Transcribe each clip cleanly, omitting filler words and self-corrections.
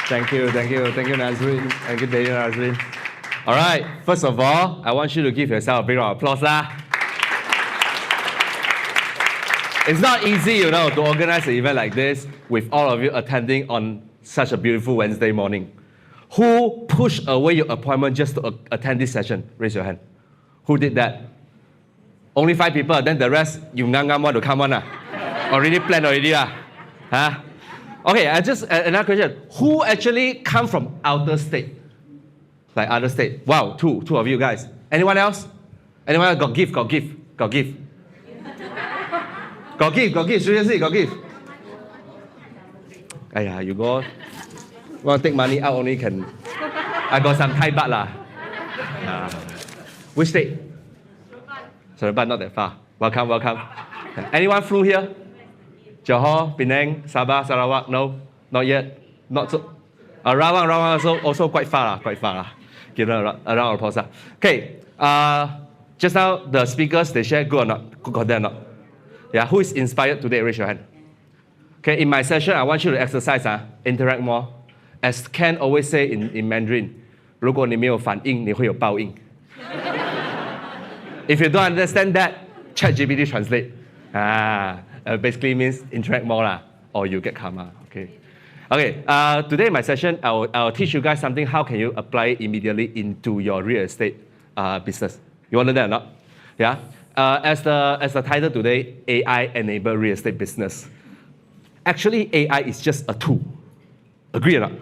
Thank you, Nazrin. Thank you, Adrian, Nazrin. All right, first of all, I want you to give yourself a big round of applause. It's not easy, to organize an event like this with all of you attending on such a beautiful Wednesday morning. Who pushed away your appointment just to attend this session? Raise your hand. Who did that? Only 5 people, then the rest, you want to come on. Already planned already. Huh? Okay, another question. Who actually come from outer state? Like other state? Wow, two of you guys. Anyone else? Anyone else? Got gift. Got gift, seriously, got gift. You go. Want to take money out only can. I got some Thai baht lah. Which state? Seremban, not that far. Welcome. Anyone flew here? Johor, Penang, Sabah, Sarawak? No, not yet. Not so. Rawang also quite far. Give them a round of applause. Okay. Just now the speakers they share good or not? Good content or not? Yeah. Who is inspired today? Raise your hand. Okay. In my session, I want you to exercise. Interact more. As Ken always say in Mandarin, 如果你没有反应，你会有报应. If you don't understand that, ChatGPT translate. Basically means interact more or you get karma. Okay. Today in my session, I'll teach you guys something. How can you apply it immediately into your real estate business? You want to learn or not? Yeah. As the title today, AI-enabled real estate business. Actually, AI is just a tool. Agree or not?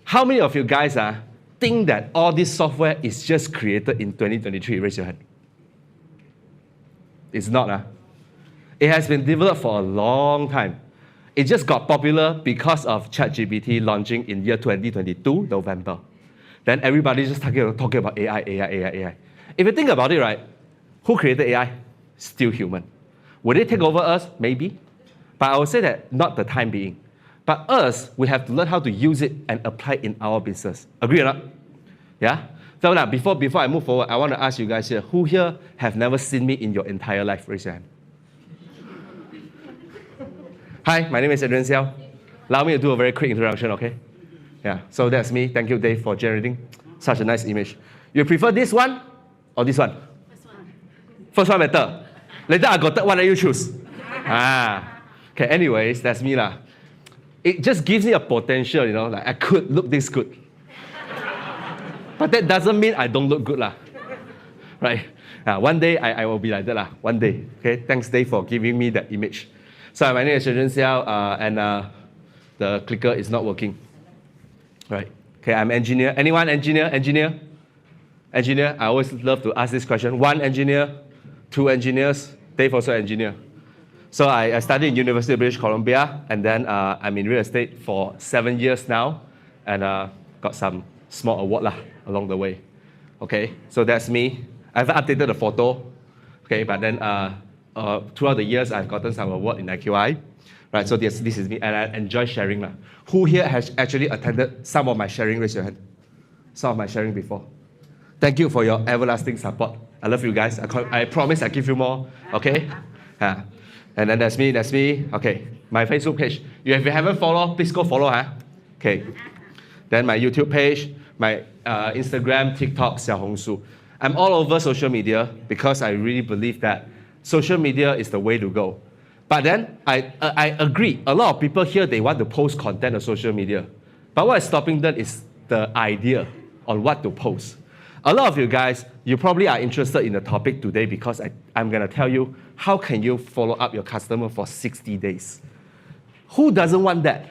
How many of you guys think that all this software is just created in 2023? Raise your hand. It's not. It has been developed for a long time. It just got popular because of ChatGPT launching in year 2022, November. Then everybody just talking about AI. If you think about it, right, who created AI? Still human. Will it take over us? Maybe. But I would say that not the time being. But us, we have to learn how to use it and apply it in our business. Agree or not? Yeah? So now, before I move forward, I want to ask you guys here, who here have never seen me in your entire life? Raise your hand. Hi, my name is Adrian Seow. Allow me to do a very quick introduction, okay? Yeah, so that's me. Thank you, Dave, for generating such a nice image. You prefer this one or this one? First one better. Later I got that one that you choose. Okay, anyways, that's me lah. It just gives me a potential, like I could look this good. But that doesn't mean I don't look good lah. Right? One day I will be like that lah. One day. Okay, thanks Dave for giving me that image. So my name is Adrian Seow, and the clicker is not working. Right. Okay, I'm engineer. Anyone engineer? Engineer? I always love to ask this question. 1 engineer, 2 engineers. Dave also engineer. So I studied in University of British Columbia, and then I'm in real estate for 7 years now, and got some small award along the way. Okay, so that's me. I've updated the photo. Okay, but then throughout the years, I've gotten some award in IQI. Right, so this is me, and I enjoy sharing. Who here has actually attended some of my sharing? Raise your hand. Some of my sharing before. Thank you for your everlasting support. I love you guys. I promise I give you more. Okay? And then that's me. Okay, my Facebook page. If you haven't followed, please go follow. Okay. Then my YouTube page, my Instagram, TikTok, Xiaohongshu. I'm all over social media because I really believe that social media is the way to go. But then I agree. A lot of people here, they want to post content on social media. But what is stopping them is the idea on what to post. A lot of you guys, you probably are interested in the topic today because I'm going to tell you how can you follow up your customer for 60 days. Who doesn't want that?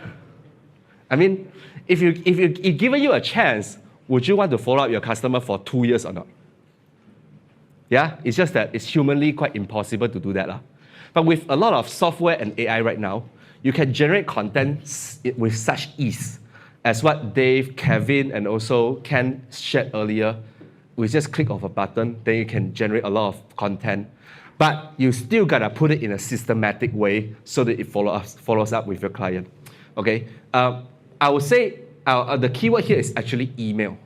I mean, if given you a chance, would you want to follow up your customer for 2 years or not? Yeah, it's just that it's humanly quite impossible to do that. But with a lot of software and AI right now, you can generate content with such ease as what Dave, Kevin, and also Ken shared earlier. We just click of a button, then you can generate a lot of content. But you still gotta put it in a systematic way so that it follows up with your client. Okay, I would say the keyword here is actually email.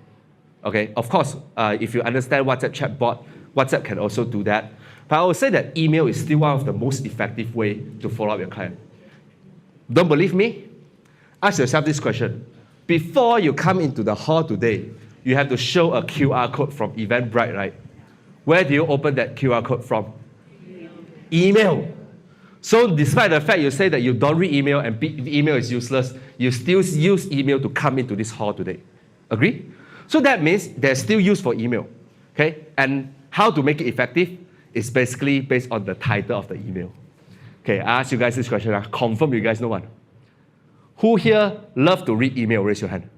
Okay, of course, if you understand WhatsApp chatbot, WhatsApp can also do that. But I would say that email is still one of the most effective way to follow up your client. Don't believe me? Ask yourself this question. Before you come into the hall today, you have to show a QR code from Eventbrite, right? Where do you open that QR code from? Email. So despite the fact you say that you don't read email and email is useless, you still use email to come into this hall today. Agree? So that means there's still use for email. Okay? And how to make it effective is basically based on the title of the email. Okay, I ask you guys this question. Confirm you guys know one. Who here love to read email? Raise your hand.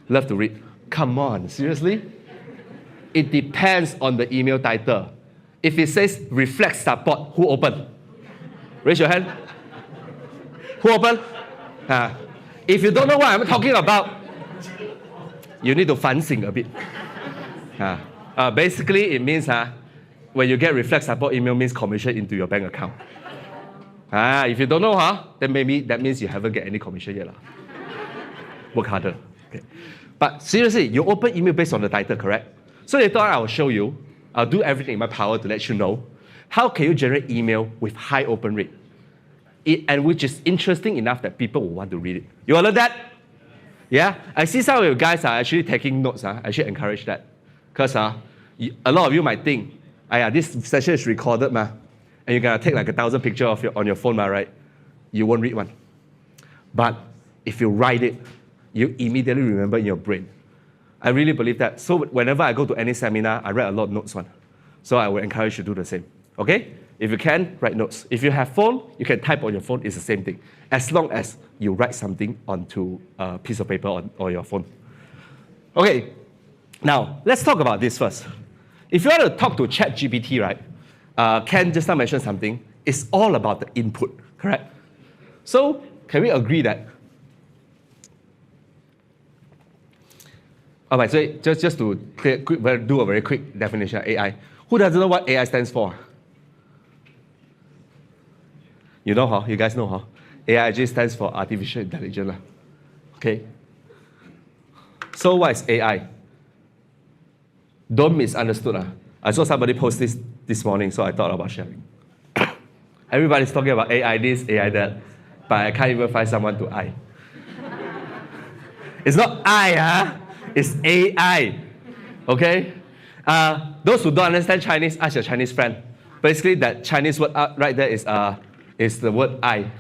Love to read. Come on, seriously? It depends on the email title. If it says reflect support, who open? Raise your hand. Who open? If you don't know what I'm talking about, you need to 反省 a bit. Basically, it means when you get reflect support email means commission into your bank account. If you don't know, then maybe that means you haven't get any commission yet. Work harder. Okay. But seriously, you open email based on the title, correct? So later on, I will show you. I'll do everything in my power to let you know how can you generate email with high open rate, and which is interesting enough that people will want to read it. You want to learn that? Yeah? I see some of you guys are actually taking notes. I should encourage that. Because a lot of you might think, this session is recorded, and you're going to take like 1,000 pictures on your phone, right? You won't read one. But if you write it, you immediately remember in your brain. I really believe that. So whenever I go to any seminar, I write a lot of notes. So I will encourage you to do the same. Okay? If you can, write notes. If you have phone, you can type on your phone. It's the same thing. As long as you write something onto a piece of paper or your phone. Okay. Now, let's talk about this first. If you want to talk to ChatGPT, right? Ken just now mentioned something. It's all about the input, correct? So, can we agree that? All right, so just to do a very quick definition of AI. Who doesn't know what AI stands for? You know, you guys know, AI actually stands for artificial intelligence. Okay? So what is AI? Don't misunderstood. I saw somebody post this morning, so I thought about sharing. Everybody's talking about AI this, AI that, but I can't even find someone to I. It's not I, it's AI. Okay? Those who don't understand Chinese, ask your Chinese friend. Basically, that Chinese word right there is the word I.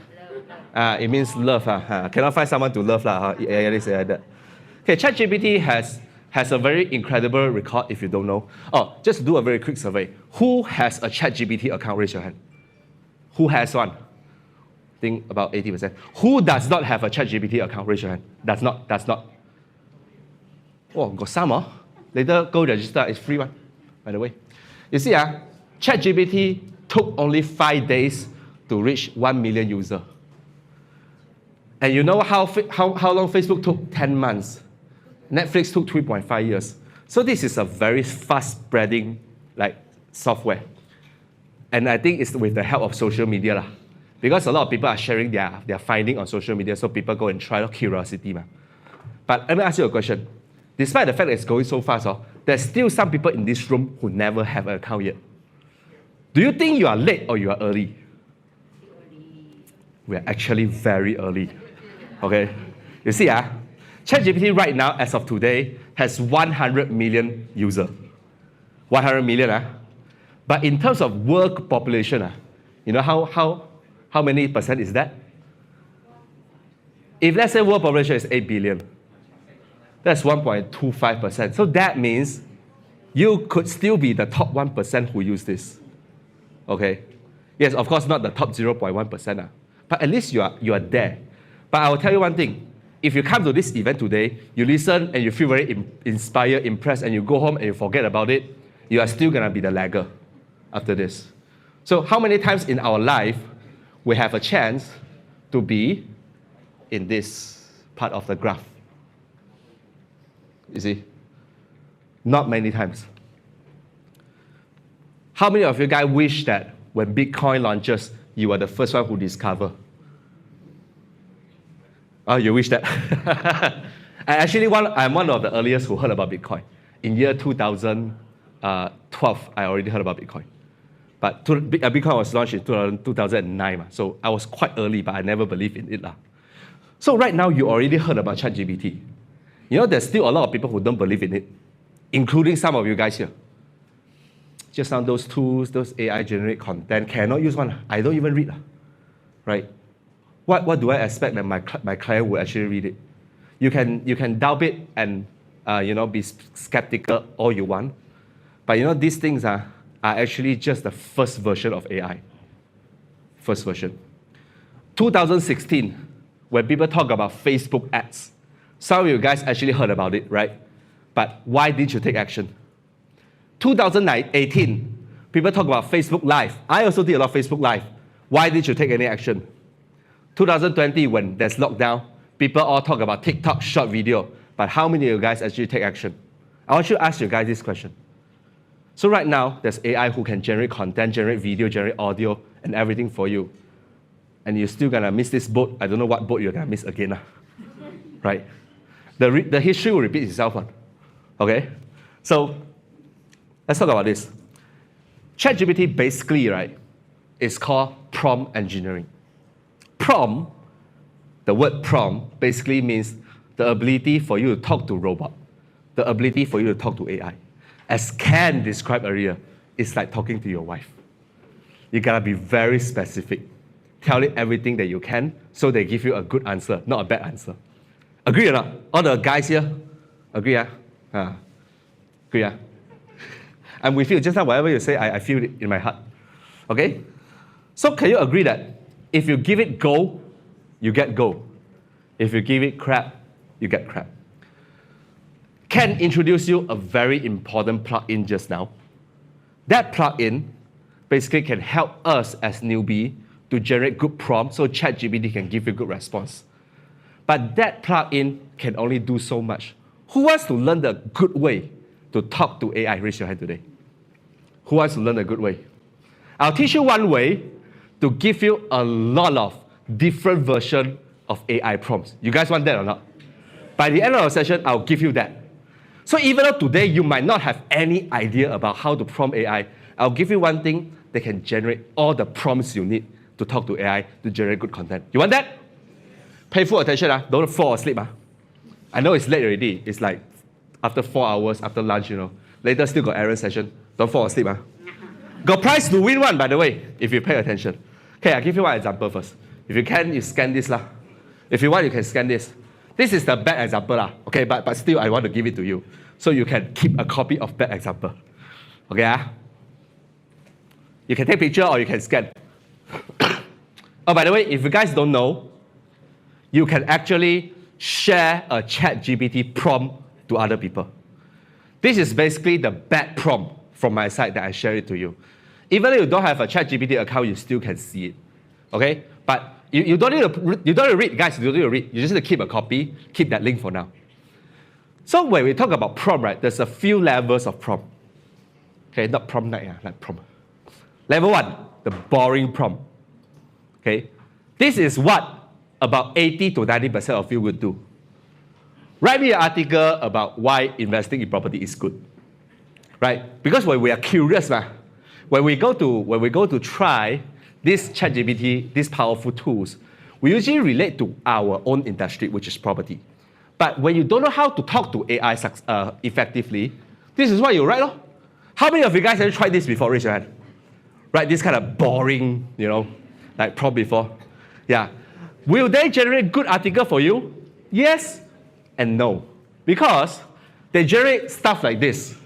It means love. Cannot find someone to love. Okay, ChatGPT has a very incredible record if you don't know. Just do a very quick survey. Who has a ChatGPT account? Raise your hand. Who has one? I think about 80%. Who does not have a ChatGPT account? Raise your hand. Does not. Oh, got some. Later, go register. It's free one, by the way. You see, ChatGPT took only 5 days to reach 1 million users. And you know how long Facebook took? 10 months. Netflix took 3.5 years. So this is a very fast-spreading software. And I think it's with the help of social media. Because a lot of people are sharing their finding on social media, so people go and try out curiosity. But let me ask you a question. Despite the fact that it's going so fast, there's still some people in this room who never have an account yet. Do you think you are late or you are early? We're actually very early. Okay? You see, ChatGPT right now, as of today, has 100 million users. 100 million. But in terms of world population, you know how many percent is that? If let's say world population is 8 billion, that's 1.25%. So that means you could still be the top 1% who use this. Okay? Yes, of course, not the top 0.1%. But at least you are there. But I will tell you one thing. If you come to this event today, you listen and you feel very inspired, impressed, and you go home and you forget about it, you are still going to be the lagger after this. So how many times in our life we have a chance to be in this part of the graph? You see? Not many times. How many of you guys wish that when Bitcoin launches, you are the first one who discover? Oh, you wish that? I'm one of the earliest who heard about Bitcoin. In year 2012, I already heard about Bitcoin. But Bitcoin was launched in 2009, so I was quite early, but I never believed in it. So right now, you already heard about ChatGPT. You know, there's still a lot of people who don't believe in it, including some of you guys here. Just now, those tools, those AI generate content, cannot use one. I don't even read, right? What do I expect that my client will actually read it? You can doubt it and be skeptical all you want, but you know these things are actually just the first version of AI. First version. 2016, when people talk about Facebook ads, some of you guys actually heard about it, right? But why didn't you take action? 2018, people talk about Facebook Live. I also did a lot of Facebook Live. Why didn't you take any action? 2020, when there's lockdown, people all talk about TikTok short video, but how many of you guys actually take action? I want you to ask you guys this question. So right now, there's AI who can generate content, generate video, generate audio, and everything for you. And you're still gonna miss this boat. I don't know what boat you're gonna miss again, right? The history will repeat itself, okay? So let's talk about this. ChatGPT basically, right, is called prompt engineering. Prompt, the word prompt basically means the ability for you to talk to robot, the ability for you to talk to AI. As Ken described earlier, it's like talking to your wife. You gotta be very specific. Tell it everything that you can so they give you a good answer, not a bad answer. Agree or not? All the guys here? Agree, Agree, I'm with you. Just now, whatever you say, I feel it in my heart. Okay? So can you agree that if you give it go, you get go. If you give it crap, you get crap. Ken introduced you a very important plugin just now. That plugin basically can help us as newbie to generate good prompts so ChatGPT can give you good response. But that plugin can only do so much. Who wants to learn the good way to talk to AI? Raise your hand today. Who wants to learn the good way? I'll teach you one way to give you a lot of different versions of AI prompts. You guys want that or not? By the end of the session, I'll give you that. So even though today you might not have any idea about how to prompt AI, I'll give you one thing that can generate all the prompts you need to talk to AI to generate good content. You want that? Pay full attention, don't fall asleep. I know it's late already. It's like after 4 hours, after lunch, Later still got errand session. Don't fall asleep. Got prize to win one, by the way, if you pay attention. Okay, I'll give you one example first. If you can, you scan this. If you want, you can scan this. This is the bad example. Okay, but still, I want to give it to you. So you can keep a copy of bad example. Okay? You can take picture or you can scan. Oh, by the way, if you guys don't know, you can actually share a ChatGPT prompt to other people. This is basically the bad prompt from my side that I share it to you. Even if you don't have a ChatGPT account, you still can see it. Okay? But you don't need to read, guys. You don't need to read. You just need to keep a copy. Keep that link for now. So when we talk about prompt, right, there's a few levels of prompt. Okay, not prompt night, like prompt. Level 1, the boring prompt. Okay, this is what about 80 to 90% of you would do. Write me an article about why investing in property is good. Right? Because when we are curious, when we go to try this ChatGPT, these powerful tools, we usually relate to our own industry, which is property. But when you don't know how to talk to AI effectively, this is what you write. How many of you guys have tried this before? Raise your hand. Write this kind of boring, like prompt before. Yeah. Will they generate good article for you? Yes and no. Because they generate stuff like this.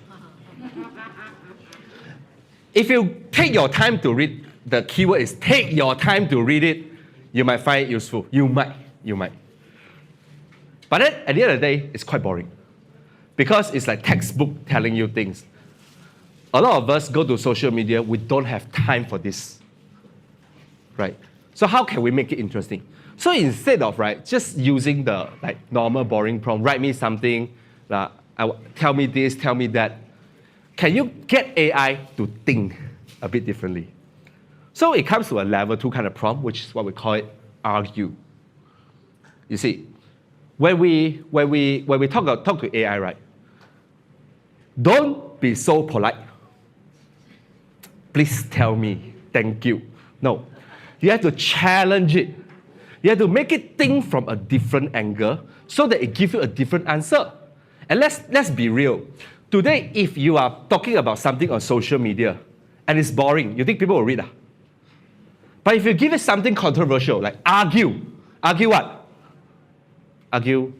If you take your time to read, the keyword is take your time to read it, you might find it useful. You might. But then, at the end of the day, it's quite boring. Because it's like textbook telling you things. A lot of us go to social media, we don't have time for this. Right? So how can we make it interesting? So instead of just using the normal boring prompt, write me something, tell me this, tell me that, can you get AI to think a bit differently? So it comes to a level 2 kind of prompt, which is what we call it argue. You see, when we talk to AI, right? Don't be so polite. Please tell me, thank you. No, you have to challenge it. You have to make it think from a different angle so that it gives you a different answer. And let's be real. Today, if you are talking about something on social media and it's boring, you think people will read? But if you give it something controversial, like argue what? Argue.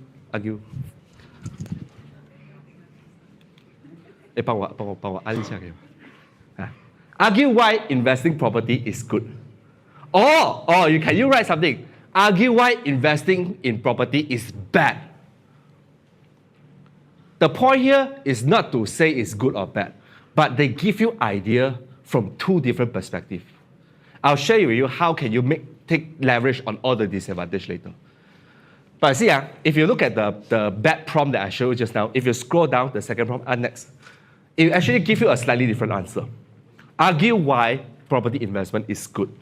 帮我按一下可以吗？ Argue why investing property is good. Or can you write something? Argue why investing in property is bad. The point here is not to say it's good or bad, but they give you idea from two different perspectives. I'll share with you how can you take leverage on all the disadvantage later. But see, if you look at the bad prompt that I showed you just now, if you scroll down the second prompt, next, it actually gives you a slightly different answer. Argue why property investment is good.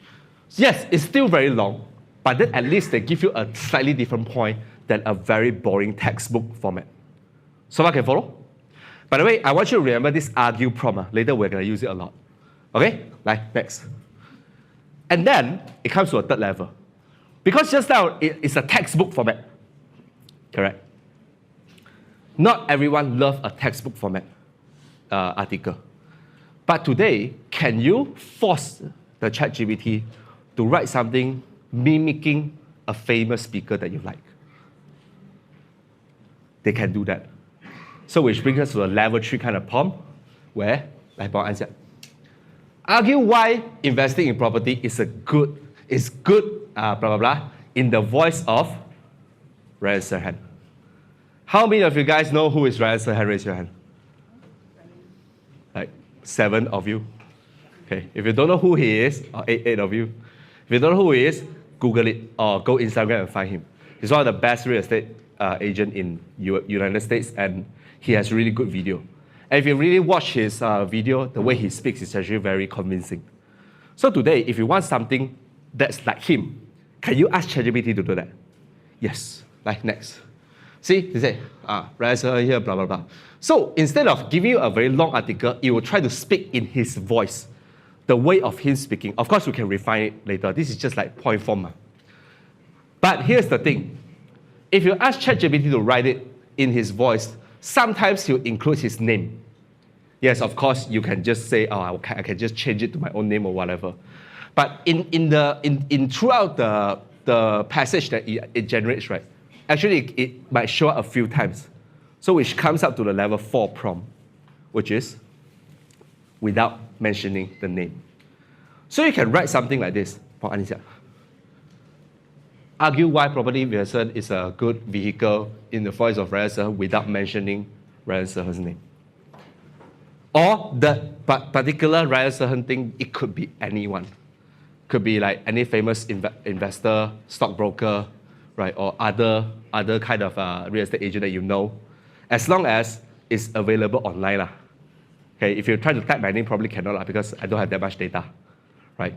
Yes, it's still very long, but then at least they give you a slightly different point than a very boring textbook format. So I can follow? By the way, I want you to remember this argue prompt. Later we're going to use it a lot. Okay? Next. And then it comes to a third level. Because just now it's a textbook format. Correct? Not everyone loves a textbook format article. But today, can you force the ChatGPT to write something mimicking a famous speaker that you like? They can do that. So which brings us to a level 3 kind of prompt, where, like Bob answered, argue why investing in property is good, blah, blah, blah, in the voice of Ryan Serhan. How many of you guys know who is Ryan Serhan? Raise your hand. Like 7 of you. Okay, if you don't know who he is, or 8 of you, if you don't know who he is, Google it or go Instagram and find him. He's one of the best real estate agent in United States, and he has really good video. And if you really watch his video, the way he speaks is actually very convincing. So today, if you want something that's like him, can you ask ChatGPT to do that? Yes. Like next. See, they say, Ryan here, blah, blah, blah. So instead of giving you a very long article, it will try to speak in his voice, the way of him speaking. Of course, we can refine it later. This is just like point form. But here's the thing. If you ask ChatGPT to write it in his voice, sometimes he'll include his name. Yes, of course, you can just say, I can just change it to my own name or whatever. But throughout the passage that it generates, right, actually it might show up a few times. So which comes up to the level 4 prompt, which is without mentioning the name. So you can write something like this. Argue why property investment is a good vehicle in the voice of Ryan Serhan without mentioning Ryan Serhan's name. Or the particular Ryan Serhan thing, it could be anyone. Could be like any famous investor, stockbroker, right, or other kind of real estate agent that you know, as long as it's available online. Okay, if you try to type my name, probably cannot because I don't have that much data, right?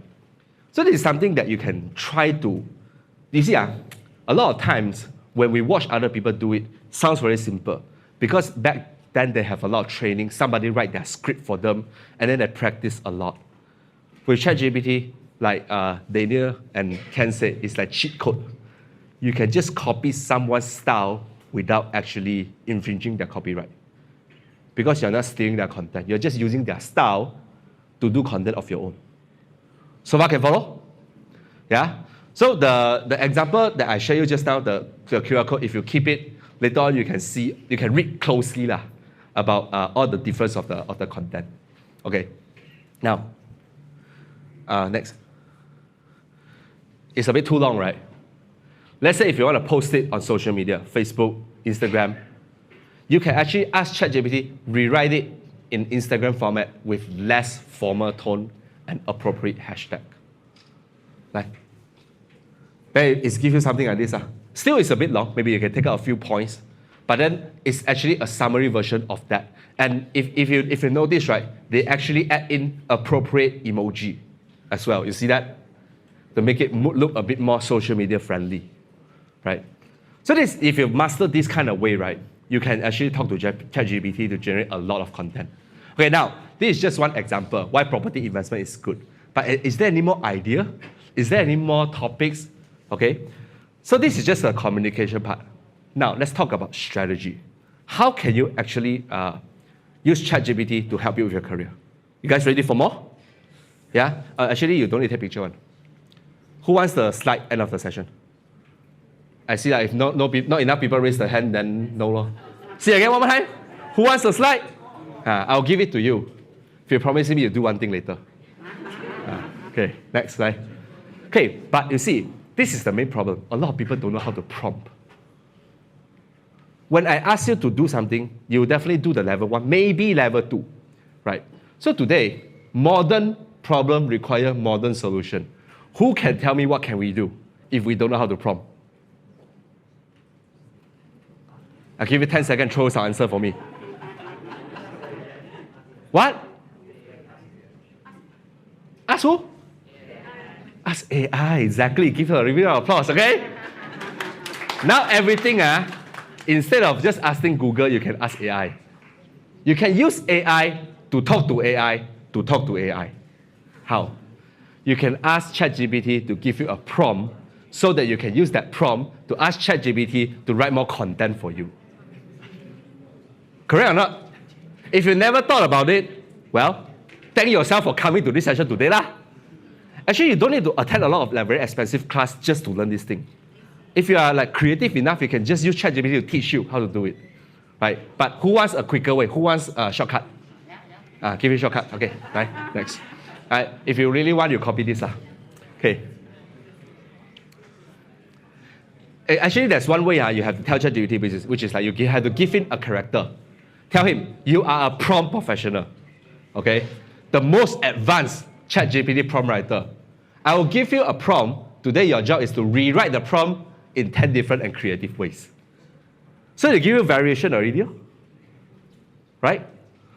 So this is something that you can try to. You see, a lot of times when we watch other people do it, sounds very simple because back then they have a lot of training. Somebody write their script for them, and then they practice a lot. With ChatGPT, like Daniel and Ken said, it's like cheat code. You can just copy someone's style without actually infringing their copyright. Because you're not stealing their content. You're just using their style to do content of your own. So what can follow? Yeah? So the example that I showed you just now, the QR code, if you keep it, later on you can see, you can read closely about all the difference of the content. Okay. Now, next. It's a bit too long, right? Let's say if you want to post it on social media, Facebook, Instagram, you can actually ask ChatGPT, rewrite it in Instagram format with less formal tone and appropriate hashtag. Like, then it gives you something like this. Still, it's a bit long. Maybe you can take out a few points. But then it's actually a summary version of that. And if you notice, right, they actually add in appropriate emoji as well. You see that? To make it look a bit more social media friendly, right? So this, if you master this kind of way, right, you can actually talk to ChatGPT to generate a lot of content. Okay, now, this is just one example why property investment is good. But is there any more idea? Is there any more topics? Okay, So this is just a communication part. Now, let's talk about strategy. How can you actually use ChatGPT to help you with your career? You guys ready for more? Yeah? Actually, you don't need to take picture one. Who wants the slide end of the session? I see that if not enough people raise their hand, then no lor. See again one more time. Who wants the slide? I'll give it to you. If you promise me you'll do one thing later. Okay, next slide. Okay, but you see, this is the main problem. A lot of people don't know how to prompt. When I ask you to do something, you definitely do the level 1, maybe level 2, right? So today, modern problem require modern solution. Who can tell me what can we do if we don't know how to prompt? I'll give you 10 seconds, throw some answer for me. What? Ask who? Ask AI, exactly. Give her a review of applause, okay? Now everything, instead of just asking Google, you can ask AI. You can use AI to talk to AI to talk to AI. How? You can ask ChatGPT to give you a prompt so that you can use that prompt to ask ChatGPT to write more content for you. Correct or not? If you never thought about it, well, thank yourself for coming to this session today lah. Actually, you don't need to attend a lot of very expensive class just to learn this thing. If you are creative enough, you can just use ChatGPT to teach you how to do it, right? But who wants a quicker way? Who wants a shortcut? Give you a shortcut. Okay, right. Next. If you really want, you copy this lah. Okay. Actually, there's one way you have to tell ChatGPT, which is you have to give him a character. Tell him you are a prompt professional. Okay, the most advanced ChatGPT prompt writer. I will give you a prompt. Today, your job is to rewrite the prompt in 10 different and creative ways. So they give you variation already, right?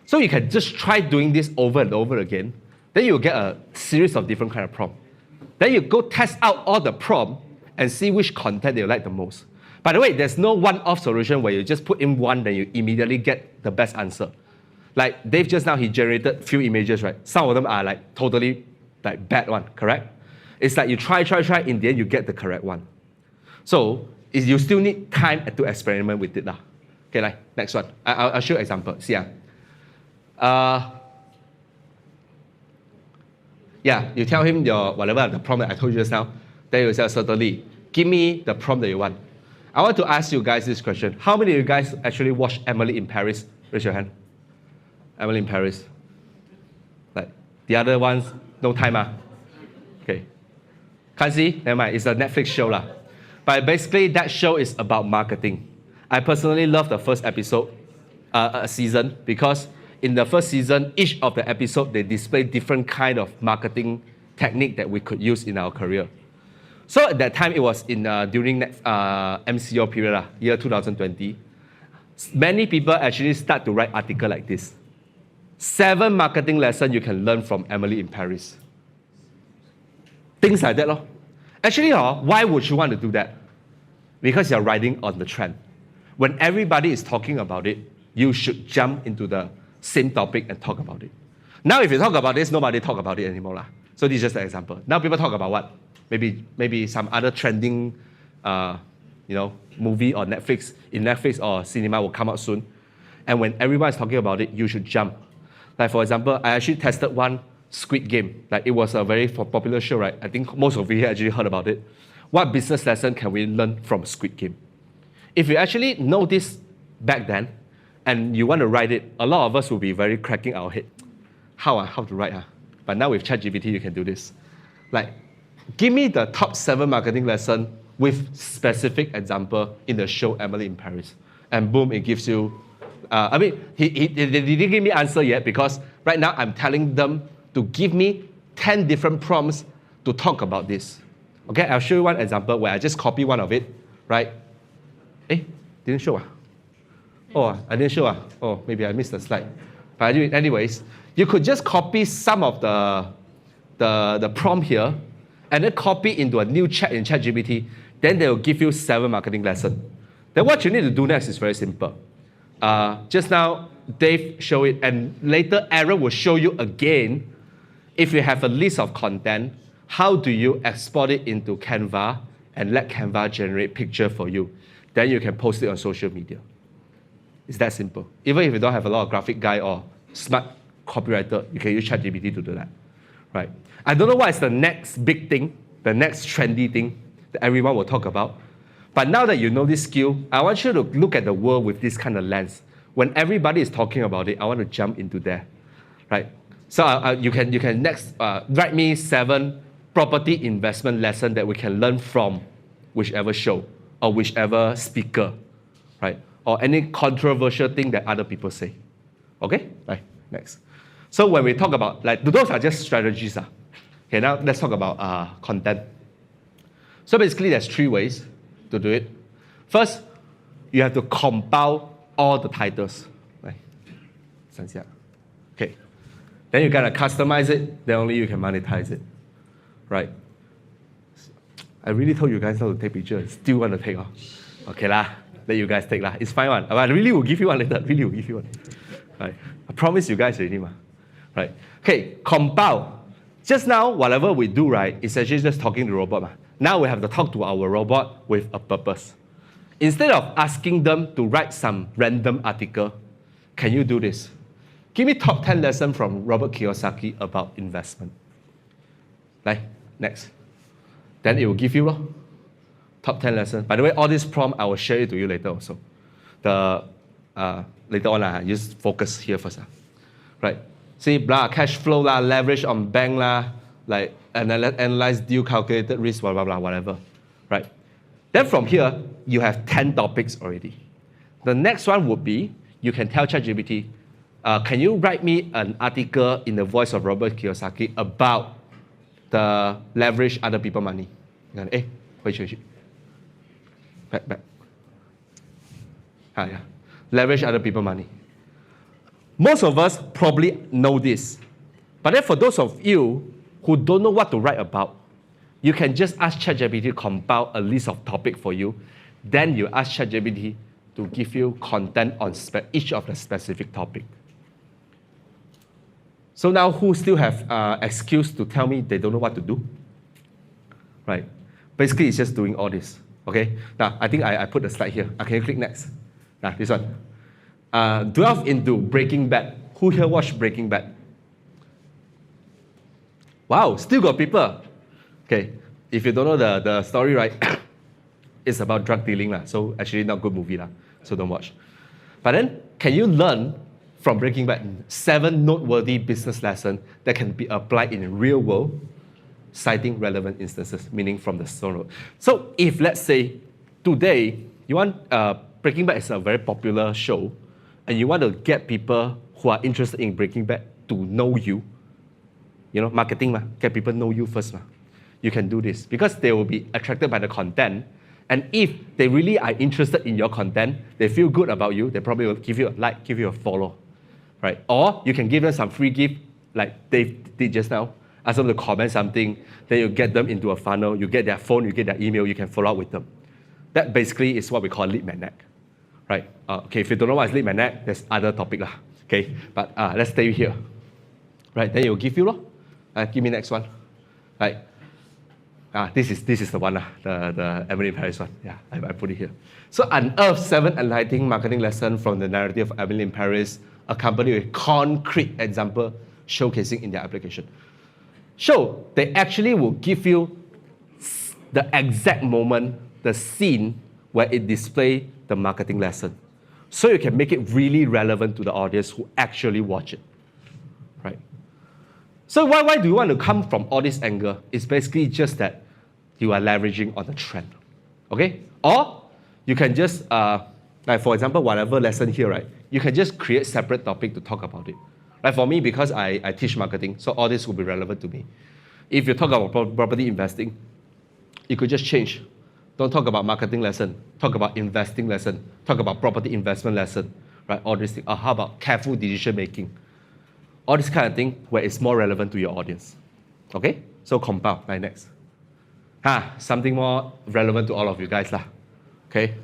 So you can just try doing this over and over again. Then you'll get a series of different kind of prompt. Then you go test out all the prompt and see which content you like the most. By the way, there's no one-off solution where you just put in one, then you immediately get the best answer. Like Dave just now, he generated few images, right? Some of them are totally bad one, correct? It's you try, in the end you get the correct one. So you still need time to experiment with it. Okay, next one. I'll show you an example. See, you tell him whatever the prompt that I told you just now. Then you say, certainly, give me the prompt that you want. I want to ask you guys this question. How many of you guys actually watched Emily in Paris? Raise your hand. Emily in Paris. The other ones, no time. Okay. Can't see? Never mind. It's a Netflix show. But basically, that show is about marketing. I personally love the first episode, season, because in the first season, each of the episode, they display different kind of marketing technique that we could use in our career. So at that time, it was during MCO period, year 2020. Many people actually start to write articles like this. 7 marketing lessons you can learn from Emily in Paris. Things like that. Actually, why would you want to do that? Because you're riding on the trend. When everybody is talking about it, you should jump into the same topic and talk about it. Now, if you talk about this, nobody talk about it anymore. So this is just an example. Now people talk about what? Maybe some other trending, movie or Netflix or cinema will come out soon. And when everyone is talking about it, you should jump. For example, I actually tested one Squid Game. It was a very popular show, right? I think most of you here actually heard about it. What business lesson can we learn from Squid Game? If you actually know this back then, and you want to write it, a lot of us will be very cracking our head. How to write? But now with ChatGPT, you can do this. Give me the top 7 marketing lesson with specific example in the show Emily in Paris. And boom, it gives you, he didn't give me answer yet because right now I'm telling them to give me 10 different prompts to talk about this. Okay, I'll show you one example where I just copy one of it, right? Didn't show. Oh, I didn't show. Oh, maybe I missed the slide. But anyways, you could just copy some of the prompt here and then copy into a new chat in ChatGPT. Then they will give you 7 marketing lessons. Then what you need to do next is very simple. Just now, Dave showed it, and later Aaron will show you again. If you have a list of content, how do you export it into Canva and let Canva generate picture for you. Then you can post it on social media. It's that simple. Even if you don't have a lot of graphic guy or smart copywriter, you can use ChatGPT to do that, right? I don't know what is the next big thing, the next trendy thing that everyone will talk about. But now that you know this skill, I want you to look at the world with this kind of lens. When everybody is talking about it, I want to jump into there, right? So you can next write me 7 property investment lessons that we can learn from whichever show or whichever speaker, right? Or any controversial thing that other people say. Okay? Right, next. So when we talk about, those are just strategies. Okay, now let's talk about content. So basically there's 3 ways to do it. First, you have to compile all the titles. Right? Okay. Then you gotta customize it, then only you can monetize it. Right? I really told you guys not to take pictures, still want to take off. Okay lah. Let you guys take lah. It's fine one. I really will give you one later. Really will give you one. Right. I promise you guys already, ma. Right. Okay. Compile. Just now, whatever we do, right, is actually just talking to the robot. Ma. Now we have to talk to our robot with a purpose. Instead of asking them to write some random article, can you do this? Give me top 10 lessons from Robert Kiyosaki about investment. Right. Next. Then it will give you top 10 lessons. By the way, all this prompt, I will share it to you later also. Later on, just focus here first. Right? See, cash flow, leverage on bank, analyze deal, calculated risk, blah, blah, blah, whatever. Right? Then from here, you have 10 topics already. The next one would be, you can tell ChatGPT, can you write me an article in the voice of Robert Kiyosaki about the leverage other people money? Wait. Back. Yeah. Leverage other people money. Most of us probably know this. But then for those of you who don't know what to write about, you can just ask ChatGPT to compile a list of topics for you. Then you ask ChatGPT to give you content on each of the specific topic. So now who still have excuse to tell me they don't know what to do? Right. Basically, it's just doing all this. Okay. Now, I think I put the slide here. Can you click next? Now, this one. Delve into Breaking Bad. Who here watched Breaking Bad? Wow, still got people. Okay. If you don't know the story, right? It's about drug dealing. So actually not good movie. So don't watch. But then, can you learn from Breaking Bad 7 noteworthy business lessons that can be applied in real world, citing relevant instances, meaning from the story. So if, let's say, today, you want, Breaking Bad is a very popular show, and you want to get people who are interested in Breaking Bad to know you, marketing, get people know you first. You can do this, because they will be attracted by the content, and if they really are interested in your content, they feel good about you, they probably will give you a like, give you a follow, right? Or you can give them some free gift, like Dave did just now. Ask them to comment something, then you get them into a funnel, you get their phone, you get their email, you can follow up with them. That basically is what we call lead magnet, right? Okay, if you don't know what is lead magnet, there's other topic lah. Okay, but let's stay here, right? Then it will give you give me next one, right? This is the one the Emily in Paris one. Yeah, I put it here. So unearth 7 enlightening marketing lessons from the narrative of Emily in Paris, accompanied with concrete example showcasing in their application. So they actually will give you the exact moment, the scene where it displays the marketing lesson. So you can make it really relevant to the audience who actually watch it, right? So why do you want to come from all this angle? It's basically just that you are leveraging on the trend, okay? Or you can just, like for example, whatever lesson here, right? You can just create separate topic to talk about it. Like for me, because I teach marketing, so all this will be relevant to me. If you talk about property investing, you could just change. Don't talk about marketing lesson. Talk about investing lesson. Talk about property investment lesson, right? All these things. Or how about careful decision making? All this kind of thing where it's more relevant to your audience. Okay? So compile. Right, next. Something more relevant to all of you guys lah. Okay?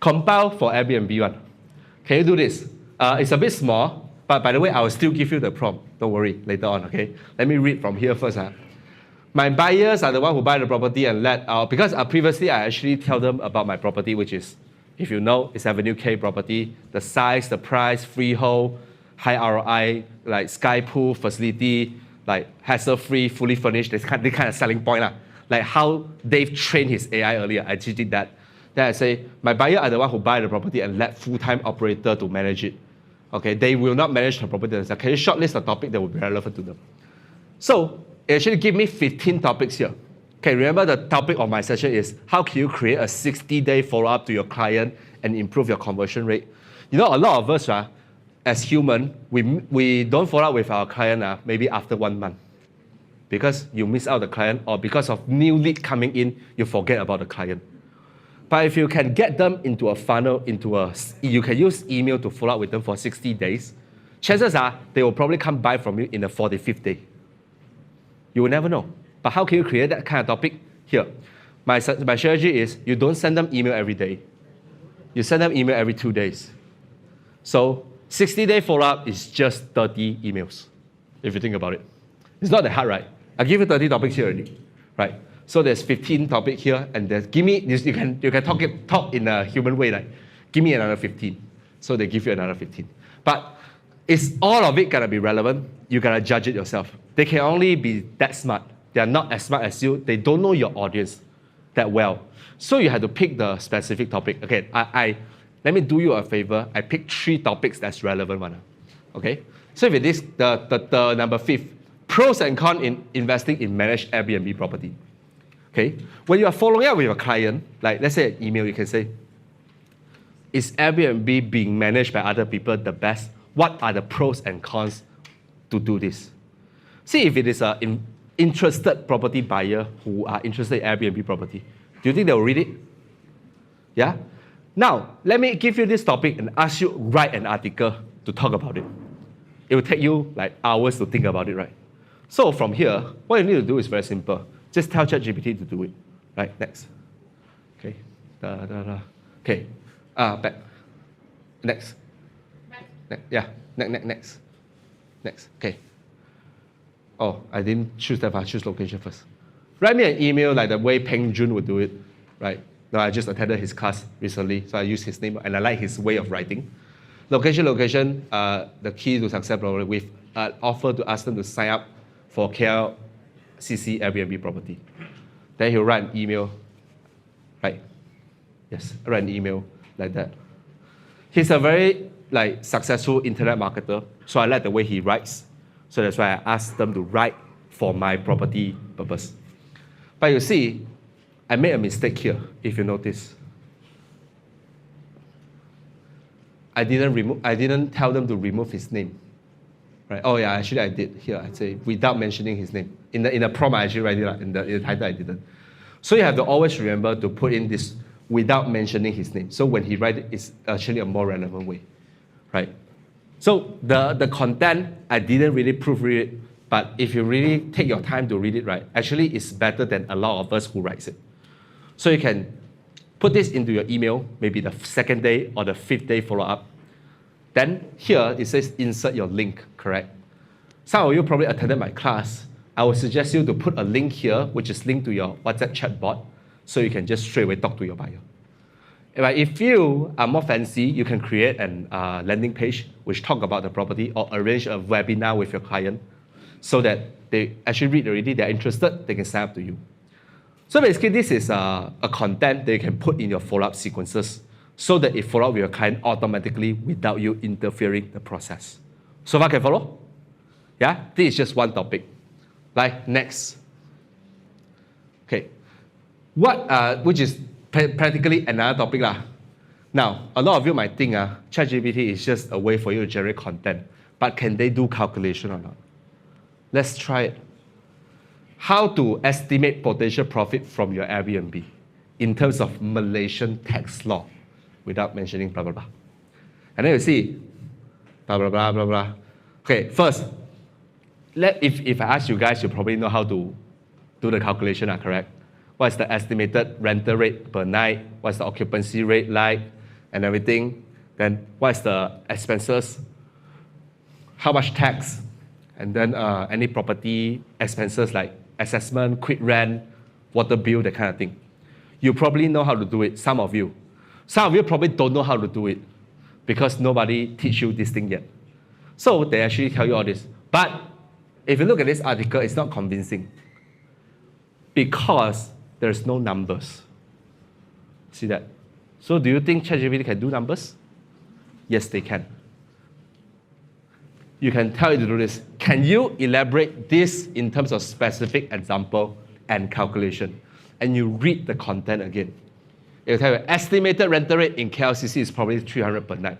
Compile for Airbnb one. Can you do this? It's a bit small, but by the way, I will still give you the prompt. Don't worry, later on, okay? Let me read from here first. My buyers are the one who buy the property and let out, because previously I actually tell them about my property, which is, if you know, it's Avenue K property, the size, the price, freehold, high ROI, like sky pool facility, like hassle-free, fully furnished, this kind of selling point. Like how Dave trained his AI earlier, I just did that. Then I say, my buyer are the one who buy the property and let full-time operator to manage it. Okay, they will not manage the property themselves. Can you shortlist a topic that will be relevant to them? So it actually give me 15 topics here. Okay, remember the topic of my session is how can you create a 60-day follow-up to your client and improve your conversion rate? You know, a lot of us, as human, we don't follow up with our client maybe after 1 month. Because you miss out the client, or because of new lead coming in, you forget about the client. But if you can get them into a funnel, you can use email to follow up with them for 60 days, chances are they will probably come buy from you in the 45th day. You will never know. But how can you create that kind of topic? Here, my strategy is you don't send them email every day. You send them email every 2 days. So 60-day follow-up is just 30 emails, if you think about it. It's not that hard, right? I'll give you 30 topics here already, right? So there's 15 topics here, and there's, give me, you can talk in a human way, like, give me another 15. So they give you another 15. But is all of it gonna be relevant? You gotta judge it yourself. They can only be that smart. They are not as smart as you. They don't know your audience that well. So you have to pick the specific topic. Okay, let me do you a favor. I pick 3 topics that's relevant one. Okay? So if it is the number 5th, pros and cons in investing in managed Airbnb property. Okay? When you are following up with a client, like let's say an email, you can say, is Airbnb being managed by other people the best? What are the pros and cons to do this? See if it is an interested property buyer who are interested in Airbnb property. Do you think they will read it? Yeah? Now, let me give you this topic and ask you write an article to talk about it. It will take you like hours to think about it, right? So from here, what you need to do is very simple. Just tell ChatGPT to do it. Right, next. Okay. Okay. Back. Next. Yeah. Next. Okay. Oh, I didn't choose that. I choose location first. Write me an email like the way Peng Jun would do it. Right. No, I just attended his class recently, so I use his name and I like his way of writing. Location. The key to success probably with offer to ask them to sign up for KLCC Airbnb property. Then he'll write an email, right? Yes, write an email like that. He's a very successful internet marketer, so I like the way he writes. So that's why I asked them to write for my property purpose. But you see, I made a mistake here, if you notice. I didn't tell them to remove his name. Right? Oh yeah, actually I did. Here I say without mentioning his name. In the prompt I actually write it, in the title I didn't. So you have to always remember to put in this without mentioning his name. So when he writes it, it's actually a more relevant way. Right? So the content, I didn't really proofread it, but if you really take your time to read it, right, actually it's better than a lot of us who writes it. So you can put this into your email, maybe the 2nd day or the 5th day follow-up. Then here it says insert your link, correct? Some of you probably attended my class. I would suggest you to put a link here, which is linked to your WhatsApp chat bot, so you can just straight away talk to your buyer. If you are more fancy, you can create a landing page which talk about the property or arrange a webinar with your client so that they actually read already, they're interested, they can sign up to you. So basically this is a content that you can put in your follow-up sequences so that it follow up with your client automatically without you interfering the process. So far can follow? Yeah, this is just one topic. Like next. Okay, which is practically another topic lah. Now, a lot of you might think ChatGPT is just a way for you to generate content, but can they do calculation or not? Let's try it. How to estimate potential profit from your Airbnb in terms of Malaysian tax law without mentioning blah, blah, blah. And then you see, blah, blah, blah, blah, blah. Okay, first, if I ask you guys, you probably know how to do the calculation, correct? What's the estimated rental rate per night? What's the occupancy rate like? And everything. Then what's the expenses? How much tax? And then any property expenses like assessment, quick rent, water bill, that kind of thing. You probably know how to do it, some of you. Some of you probably don't know how to do it because nobody teach you this thing yet. So they actually tell you all this. But if you look at this article, it's not convincing because there's no numbers. See that? So do you think ChatGPT can do numbers? Yes, they can. You can tell it to do this. Can you elaborate this in terms of specific example and calculation? And you read the content again. It will tell you estimated rental rate in KLCC is probably 300 per night.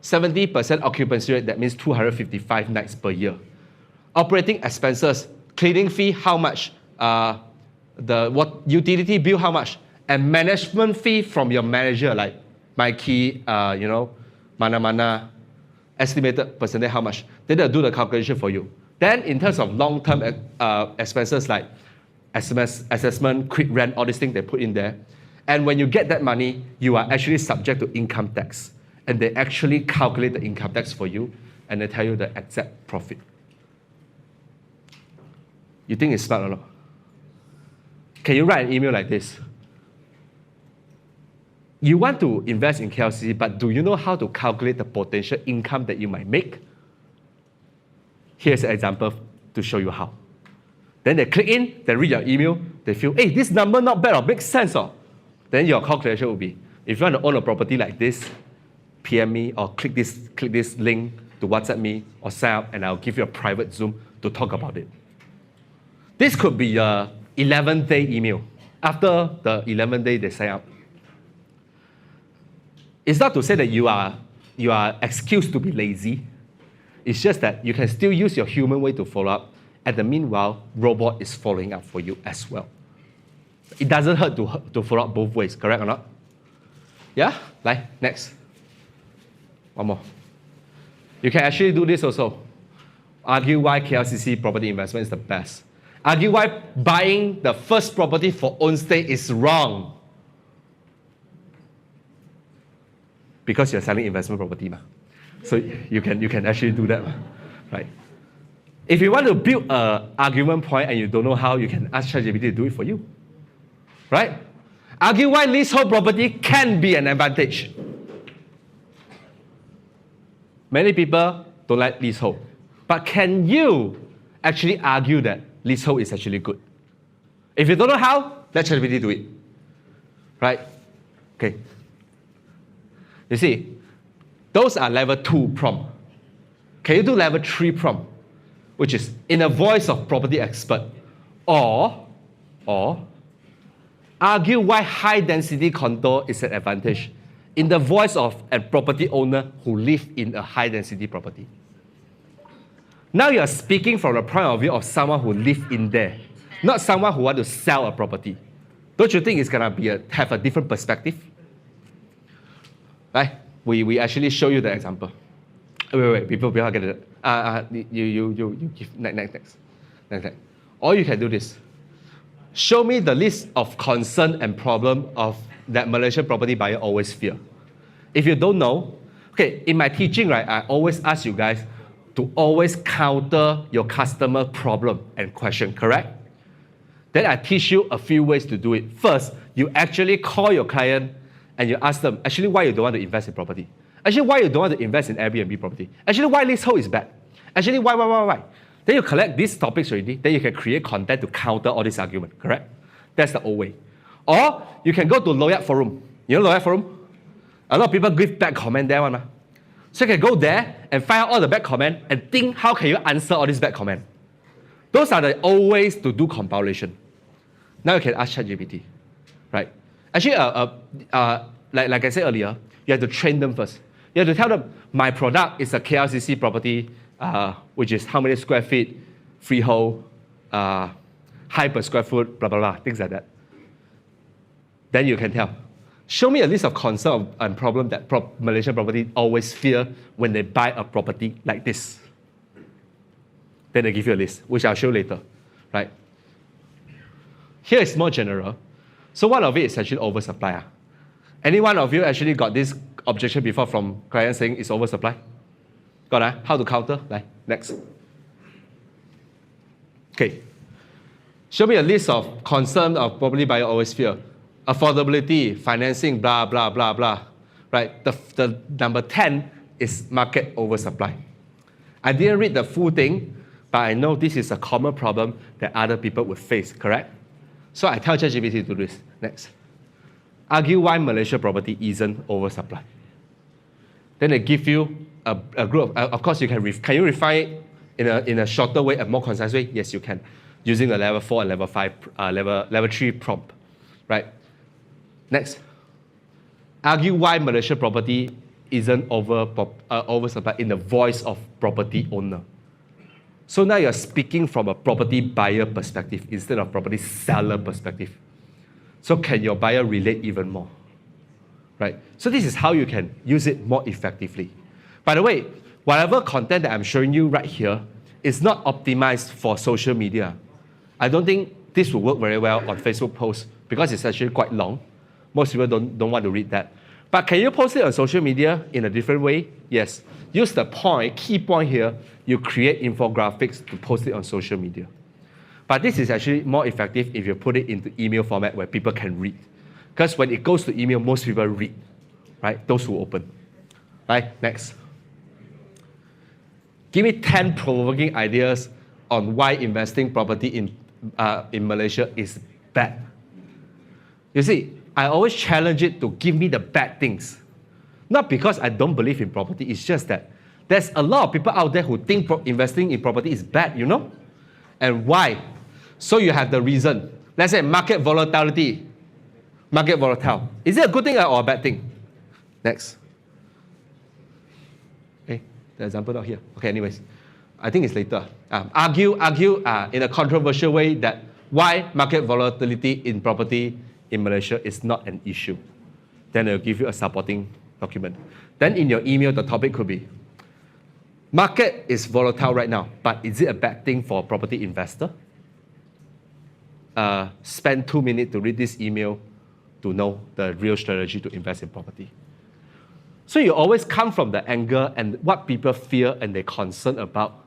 70% occupancy rate, that means 255 nights per year. Operating expenses, cleaning fee, how much? Utility bill, how much? And management fee from your manager, like Mikey, mana, estimated percentage, how much? Then they'll do the calculation for you. Then in terms of long-term expenses like assessment, quick rent, all these things they put in there. And when you get that money, you are actually subject to income tax. And they actually calculate the income tax for you, and they tell you the exact profit. You think it's smart or not? Can you write an email like this? You want to invest in KLCC, but do you know how to calculate the potential income that you might make? Here's an example to show you how. Then they click in, they read your email, they feel, hey, this number not bad or makes sense. Then your calculation will be, if you want to own a property like this, PM me or click this link to WhatsApp me or sign up and I'll give you a private Zoom to talk about it. This could be your 11th-day email. After the 11th day, they sign up. It's not to say that you are excused to be lazy. It's just that you can still use your human way to follow up. And the meanwhile, robot is following up for you as well. It doesn't hurt to follow up both ways, correct or not? Yeah? Next. One more. You can actually do this also. Argue why KLCC property investment is the best. Argue why buying the first property for own stay is wrong. Because you're selling investment property. So you can actually do that. Right? If you want to build an argument point and you don't know how, you can ask ChatGPT to do it for you. Right? Argue why leasehold property can be an advantage. Many people don't like leasehold. But can you actually argue that leasehold is actually good? If you don't know how, let ChatGPT do it. Right? Okay. You see, those are level 2 prompt. Can you do level 3 prompt? Which is in a voice of property expert. Or argue why high density condo is an advantage in the voice of a property owner who live in a high density property. Now you are speaking from the point of view of someone who live in there, not someone who want to sell a property. Don't you think it's going to have a different perspective? Right? We actually show you the example. Wait, people get it. You give next. Or you can do this. Show me the list of concern and problem of that Malaysian property buyer always fear. If you don't know, okay, in my teaching, right, I always ask you guys to always counter your customer problem and question, correct? Then I teach you a few ways to do it. First, you actually call your client and you ask them, actually, why you don't want to invest in property? Actually, why you don't want to invest in Airbnb property? Actually, why leasehold is bad? Actually, why? Then you collect these topics already, then you can create content to counter all these arguments, correct? That's the old way. Or you can go to Loyat Forum. You know Loyat Forum? A lot of people give bad comment there, one. So you can go there and find out all the bad comment and think, how can you answer all these bad comment? Those are the old ways to do compilation. Now you can ask ChatGPT, right? Actually, like I said earlier, you have to train them first. You have to tell them, my product is a KLCC property, which is how many square feet, freehold, high per square foot, blah, blah, blah, things like that. Then you can tell. Show me a list of concern and problem that Malaysian property always fear when they buy a property like this. Then they give you a list, which I'll show later, right? Here is more general. So one of it is actually oversupply. Any one of you actually got this objection before from clients saying it's oversupply? Got how to counter? Next. Okay. Show me a list of concerns of property buyer always fear. Affordability, financing, blah, blah, blah, blah. Right? The number 10 is market oversupply. I didn't read the full thing, but I know this is a common problem that other people would face, correct? So I tell ChatGPT to do this. Next. Argue why Malaysia property isn't oversupply. Then they give you a group. Of course, you can you refine it in a shorter way, a more concise way? Yes, you can. Using a level 4 and level 5, level 3 prompt. Right? Next. Argue why Malaysia property isn't oversupply in the voice of property owner. So now you're speaking from a property buyer perspective instead of property seller perspective. So can your buyer relate even more? Right? So this is how you can use it more effectively. By the way, whatever content that I'm showing you right here is not optimized for social media. I don't think this will work very well on Facebook posts because it's actually quite long. Most people don't want to read that. But can you post it on social media in a different way? Yes. Use the key point here, you create infographics to post it on social media. But this is actually more effective if you put it into email format where people can read. Because when it goes to email, most people read, right? Those who open. Right, next. Give me 10 provoking ideas on why investing property in Malaysia is bad. You see, I always challenge it to give me the bad things. Not because I don't believe in property, it's just that there's a lot of people out there who think investing in property is bad, you know? And why? So you have the reason. Let's say market volatility. Market volatile. Is it a good thing or a bad thing? Next. Okay, the example not here. Okay, anyways. I think it's later. Argue in a controversial way that why market volatility in property in Malaysia is not an issue. Then they'll give you a supporting document. Then in your email, the topic could be, market is volatile right now, but is it a bad thing for a property investor? Spend 2 minutes to read this email to know the real strategy to invest in property. So you always come from the angle and what people fear and they're concerned about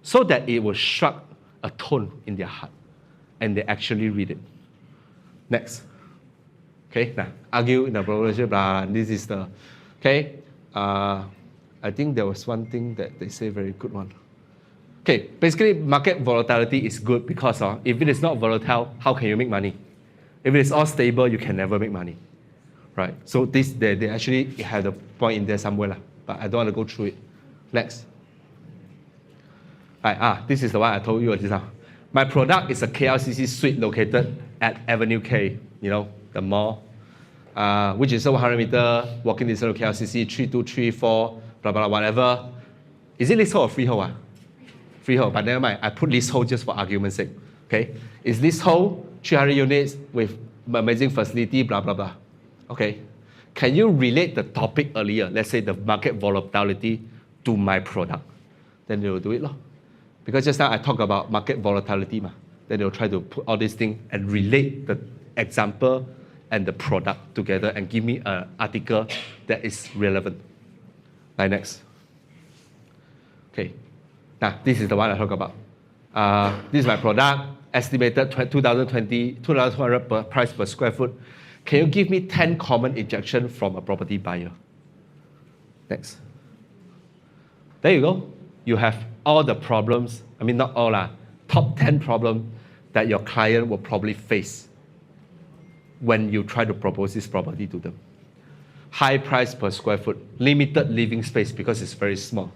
so that it will strike a tone in their heart and they actually read it. Next. Okay, now, argue in the proposition, blah, this is the, okay. I think there was one thing that they say very good one. Okay, basically market volatility is good because if it is not volatile, how can you make money? If it is all stable, you can never make money, right? So this, they actually have the point in there somewhere, but I don't want to go through it. Next. Right, this is the one I told you just now. My product is a KLCC suite located at Avenue K, you know, the mall, which is a 100-meter walking distance to KLCC, 3234, blah, blah, blah, whatever. Is it leasehold or freehold? Freehold, but never mind. I put leasehold just for argument's sake. Okay, is leasehold 300 units with amazing facility, blah, blah, blah. Okay, can you relate the topic earlier, let's say the market volatility, to my product? Then they will do it. Because just now I talked about market volatility. Then they'll try to put all these things and relate the example and the product together and give me an article that is relevant. Right, next. Okay, now this is the one I talk about. This is my product, estimated 2,200 price per square foot. Can you give me 10 common injection from a property buyer? Next. There you go. You have all the problems, I mean not all, top 10 problems that your client will probably face when you try to propose this property to them. High price per square foot, limited living space because it's very small,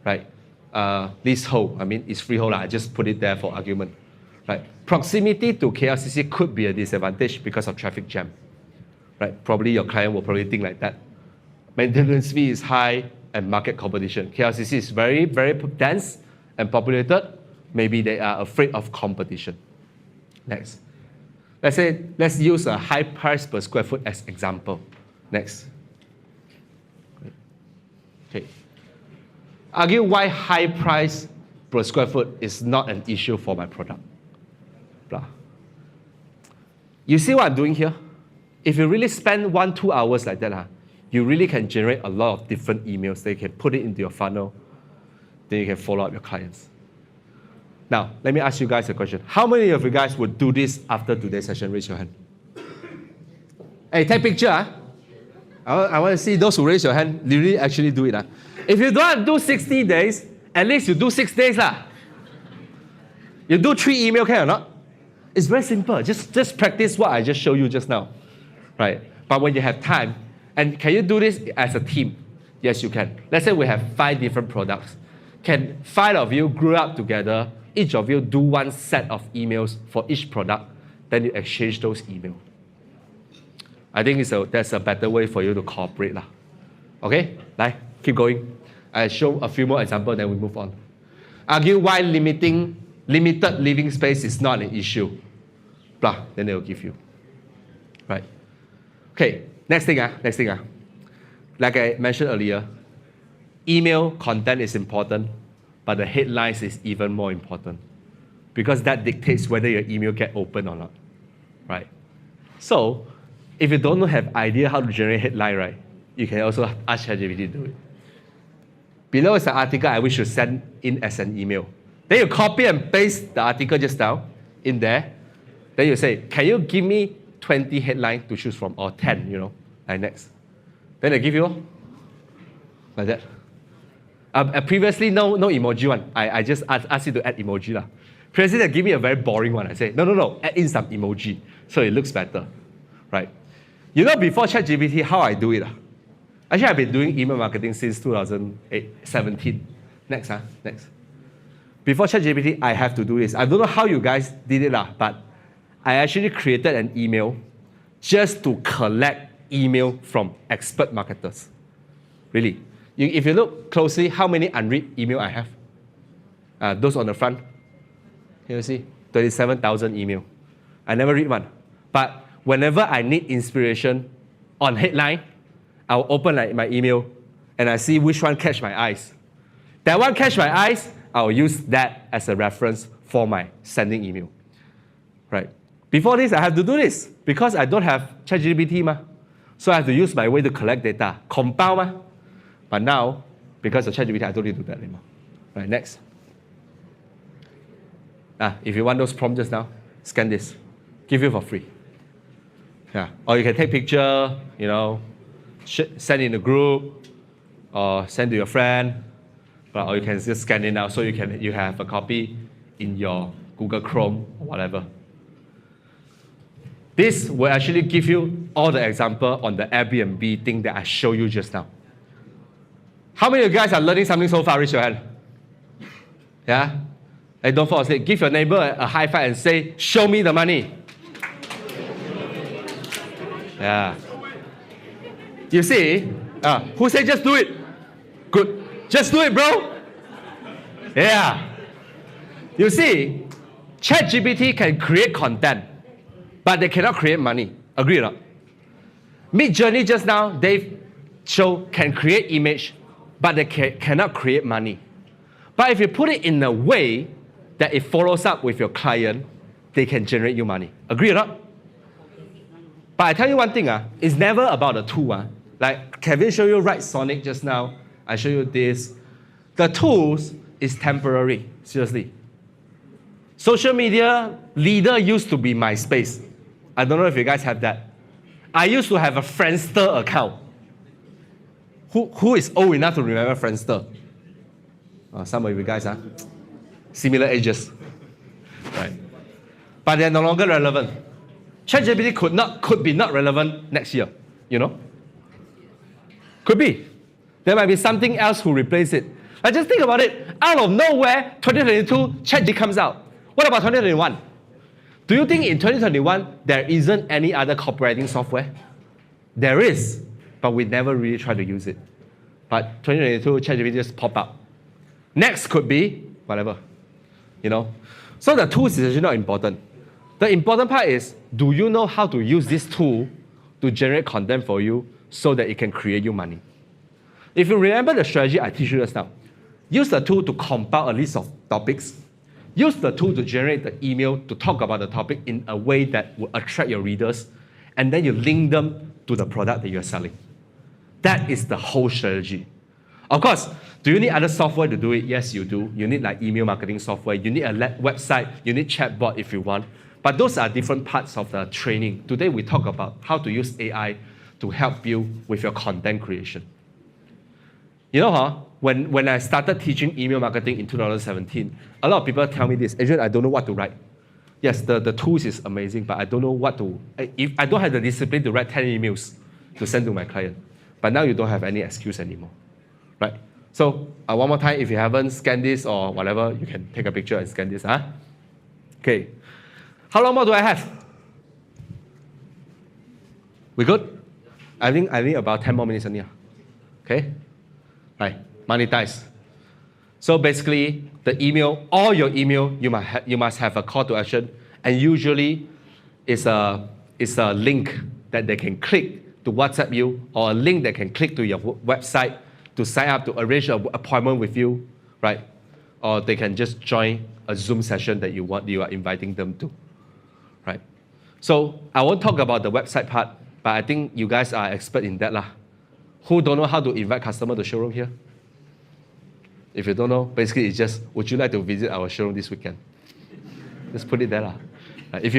right? Leasehold, I mean it's freehold, I just put it there for argument, right? Proximity to KLCC could be a disadvantage because of traffic jam, right? Probably your client will probably think like that. Maintenance fee is high and market competition. KLCC is very, very dense and populated. Maybe they are afraid of competition. Next. Let's use a high price per square foot as example. Next. Okay. Argue why high price per square foot is not an issue for my product. Blah. You see what I'm doing here? If you really spend 1-2 hours like that, you really can generate a lot of different emails. They can put it into your funnel. Then you can follow up your clients. Now, let me ask you guys a question. How many of you guys would do this after today's session? Raise your hand. Hey, take picture. I want to see those who raise your hand, really actually do it. If you don't want to do 60 days, at least you do 6 days. You do 3 email, can or not? It's very simple. Just practice what I just showed you just now. Right? But when you have time, and can you do this as a team? Yes, you can. Let's say we have 5 different products. Can 5 of you group up together, each of you do 1 set of emails for each product, then you exchange those emails. I think that's a better way for you to cooperate. Okay? Keep going. I'll show a few more examples, then we move on. Argue why limited living space is not an issue. Blah, then they will give you. Right? Okay, next thing. Like I mentioned earlier, email content is important, but the headlines is even more important because that dictates whether your email get open or not. Right? So, if you don't have idea how to generate headline, right, you can also ask ChatGPT to do it. Below is an article I wish you send in as an email. Then you copy and paste the article just now in there. Then you say, can you give me 20 headlines to choose from, or 10, like next. Then they give you like that. Previously, no emoji one. I just asked you to add emoji. Previously, they give me a very boring one. I say, no, add in some emoji so it looks better. Right? Before ChatGPT, how I do it? Actually, I've been doing email marketing since 2017. Next. Before ChatGPT, I have to do this. I don't know how you guys did it, but I actually created an email just to collect email from expert marketers. Really. If you look closely, how many unread email I have? Those on the front. Can you see? 27,000 email. I never read one. But whenever I need inspiration on headline, I'll open my email and I see which one catch my eyes. That one catch my eyes, I'll use that as a reference for my sending email. Right? Before this, I have to do this because I don't have ChatGPT. So I have to use my way to collect data, compile. But now, because of ChatGPT, I don't need to do that anymore. Right, next. If you want those prompts just now, scan this. Give you for free. Yeah. Or you can take picture, send in a group, or send to your friend, or you can just scan it now so you have a copy in your Google Chrome or whatever. This will actually give you all the example on the Airbnb thing that I showed you just now. How many of you guys are learning something so far? Raise your hand. Yeah? Hey, don't fall asleep. Give your neighbor a high five and say, show me the money. Yeah. You see? Who said just do it? Good. Just do it, bro. Yeah. You see, ChatGPT can create content, but they cannot create money. Agree or not? Midjourney just now, they can create image, but they cannot create money. But if you put it in a way that it follows up with your client, they can generate you money. Agree or not? But I tell you one thing, it's never about the tool. Like Kevin showed you Right Sonic just now. I show you this. The tools is temporary, seriously. Social media leader used to be MySpace. I don't know if you guys have that. I used to have a Friendster account. Who is old enough to remember Friendster? Some of you guys are similar ages. Right. But they're no longer relevant. ChatGPT could be not relevant next year, Could be. There might be something else who replace it. Just think about it. Out of nowhere, 2022, ChatGPT comes out. What about 2021? Do you think in 2021, there isn't any other copywriting software? There is, but we never really try to use it. But 2022, ChatGPT just pop up. Next could be whatever, So the tools is actually not important. The important part is, do you know how to use this tool to generate content for you so that it can create you money? If you remember the strategy I teach you just now, use the tool to compile a list of topics. Use the tool to generate the email to talk about the topic in a way that will attract your readers, and then you link them to the product that you're selling. That is the whole strategy. Of course, do you need other software to do it? Yes, you do. You need like email marketing software. You need a website. You need chatbot if you want. But those are different parts of the training. Today we talk about how to use AI to help you with your content creation. You know, when I started teaching email marketing in 2017, a lot of people tell me this, Adrian, I don't know what to write. Yes, the tools is amazing, but I don't know what to, if I don't have the discipline to write 10 emails to send to my client. But now you don't have any excuse anymore, right? So one more time, if you haven't scanned this or whatever, you can take a picture and scan this, huh? Okay. How long more do I have? We good? I think about 10 more minutes only. Okay? Right, monetize. So basically, the email, all your email, you must have a call to action, and usually it's a link that they can click to WhatsApp you, or a link that can click to your website to sign up to arrange an appointment with you, right? Or they can just join a Zoom session that you are inviting them to, right? So I won't talk about the website part, but I think you guys are expert in that lah. Who don't know how to invite customer to showroom here? If you don't know, basically it's just, would you like to visit our showroom this weekend? Just put it there lah. If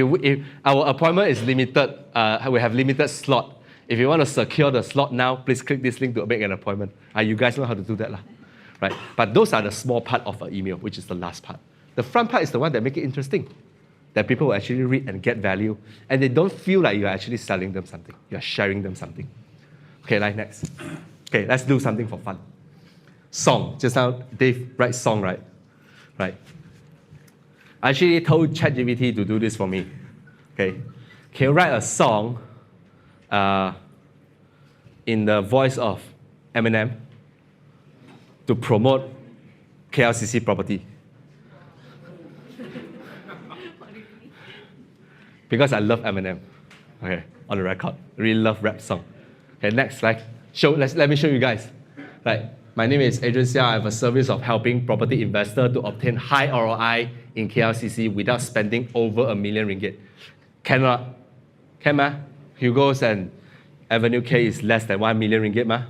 our appointment is limited, we have limited slot. If you want to secure the slot now, please click this link to make an appointment. You guys know how to do that lah, right? But those are the small part of an email, which is the last part. The front part is the one that make it interesting, that people will actually read and get value, and they don't feel like you're actually selling them something. You're sharing them something. Okay, next. Okay, let's do something for fun. Song. Just now, Dave writes song, right? Right. I actually told ChatGPT to do this for me. Okay. Can you write a song in the voice of Eminem to promote KLCC property? Because I love Eminem. Okay, on the record. Really love rap song. Okay, next slide. Let me show you guys. Right. My name is Adrian Seow. I have a service of helping property investors to obtain high ROI in KLCC without spending over R1 million. Cannot. Can ma? Hugo's and Avenue K is less than R1 million ma?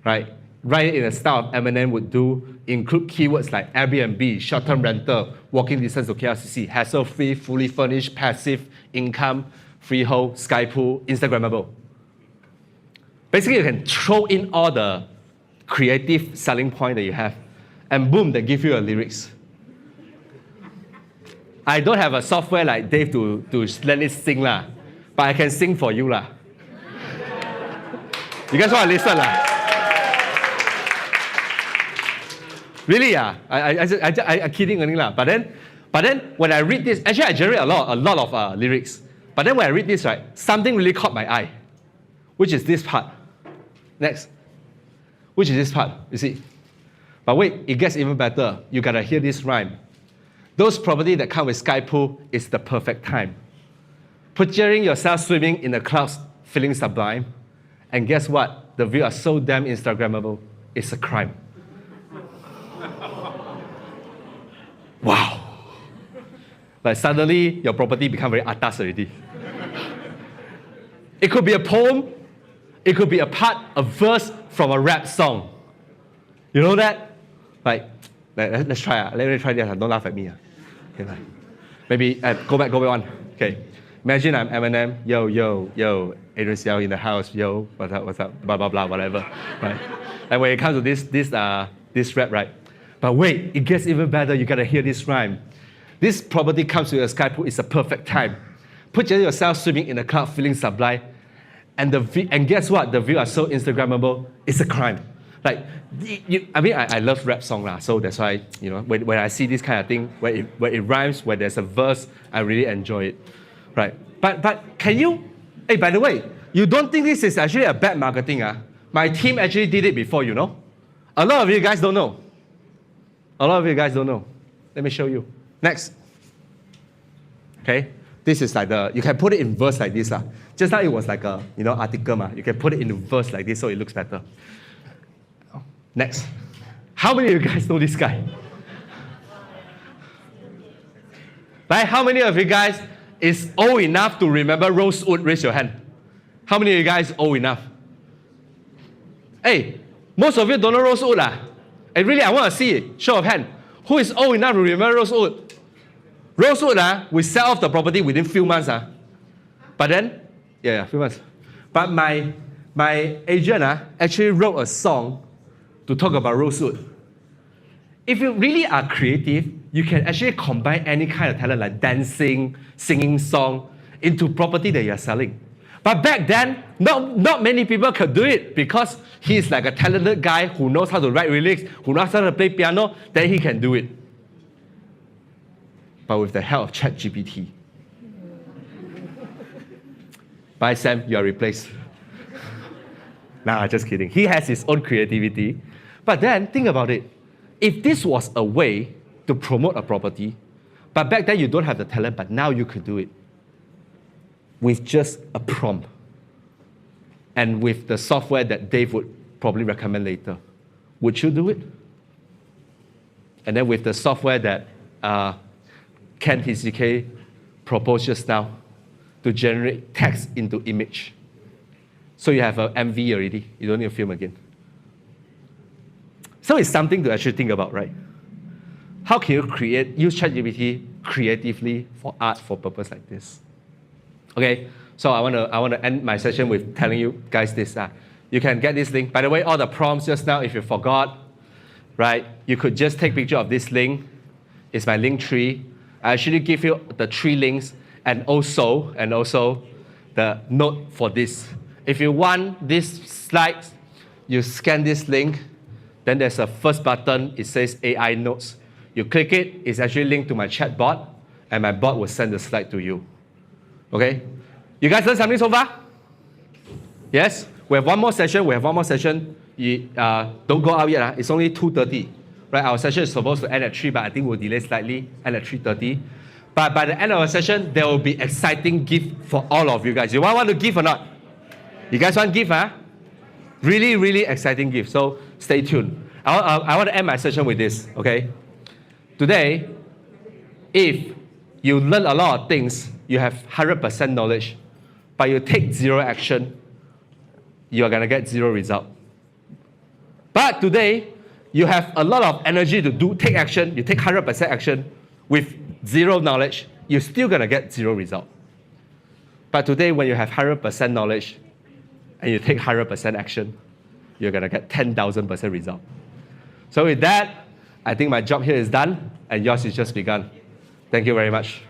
Right? Write it in the style of Eminem would do. Include keywords like Airbnb, short-term rental, walking distance to KLCC, hassle-free, fully furnished, passive income, freehold, sky pool, Instagrammable. Basically, you can throw in all the creative selling point that you have, and boom, they give you a lyrics. I don't have a software like Dave to let it sing lah, but I can sing for you lah. You guys want to listen lah? Really I kidding only lah. But then when I read this, actually I generate a lot of lyrics. But then when I read this, right, something really caught my eye, which is this part. Next. Which is this part, you see. But wait, it gets even better. You gotta hear this rhyme. Those properties that come with sky pool is the perfect time. Picturing yourself swimming in the clouds, feeling sublime. And guess what? The view are so damn Instagrammable, it's a crime. Wow. Like suddenly, your property become very atas already. It could be a poem. It could be a part, a verse from a rap song. You know that? Like, let's try. Let me try this. Don't laugh at me. Okay, maybe go back one. Okay. Imagine I'm Eminem. Yo, Adrian Seow in the house. Yo, what's up? Blah, blah, blah, whatever. Right? And when it comes to this rap, right? But wait, it gets even better. You gotta hear this rhyme. This property comes with a sky pool. It's a perfect time. Picture yourself swimming in a cloud, feeling sublime. And guess what? The view are so Instagrammable. It's a crime. Like, I love rap song lah. So that's why, when I see this kind of thing, where it rhymes, where there's a verse, I really enjoy it, right? But can you? Hey, by the way, you don't think this is actually a bad marketing? My team actually did it before, you know. A lot of you guys don't know. Let me show you. Next. Okay. This is like you can put it in verse like this. Just now it was like a, article. You can put it in verse like this so it looks better. Next. How many of you guys know this guy? Right? How many of you guys is old enough to remember Rosewood? Raise your hand. How many of you guys old enough? Hey, Most of you don't know Rosewood. And really, I want to see it. Show of hand. Who is old enough to remember Rosewood? Rosewood, we sell off the property within few months. But then, few months. But my agent actually wrote a song to talk about Rosewood. If you really are creative, you can actually combine any kind of talent like dancing, singing song into property that you are selling. But back then, not many people could do it because he's like a talented guy who knows how to write lyrics, who knows how to play piano, then he can do it. But with the help of ChatGPT. Bye, Sam, you are replaced. Nah, just kidding. He has his own creativity. But then, think about it. If this was a way to promote a property, but back then you don't have the talent, but now you could do it with just a prompt and with the software that Dave would probably recommend later, would you do it? And then with the software that Ken TCK proposed just now to generate text into image. So you have an MV already. You don't need to film again. So it's something to actually think about, right? How can you use ChatGPT creatively for art for purpose like this? Okay, so I want to end my session with telling you guys this. You can get this link. By the way, all the prompts just now, if you forgot, right, you could just take picture of this link. It's my link tree. I actually give you the 3 links and also the note for this. If you want this slide, you scan this link. Then there's a first button. It says AI Notes. You click it. It's actually linked to my chat bot, and my bot will send the slide to you. Okay? You guys learned something so far? Yes? We have one more session. Don't go out yet. It's only 2:30. Right? Our session is supposed to end at 3, but I think we'll delay slightly, end at 3:30. But by the end of the session, there will be exciting gift for all of you guys. You want to give or not? You guys want gift, Really, really exciting gift. So stay tuned. I want to end my session with this, okay? Today, if you learn a lot of things, you have 100% knowledge, but you take 0 action, you are going to get 0 result. But today, you have a lot of energy to take action, you take 100% action with 0 knowledge, you're still going to get 0 result. But today, when you have 100% knowledge and you take 100% action, you're going to get 10,000% result. So with that, I think my job here is done, and yours is just begun. Thank you very much.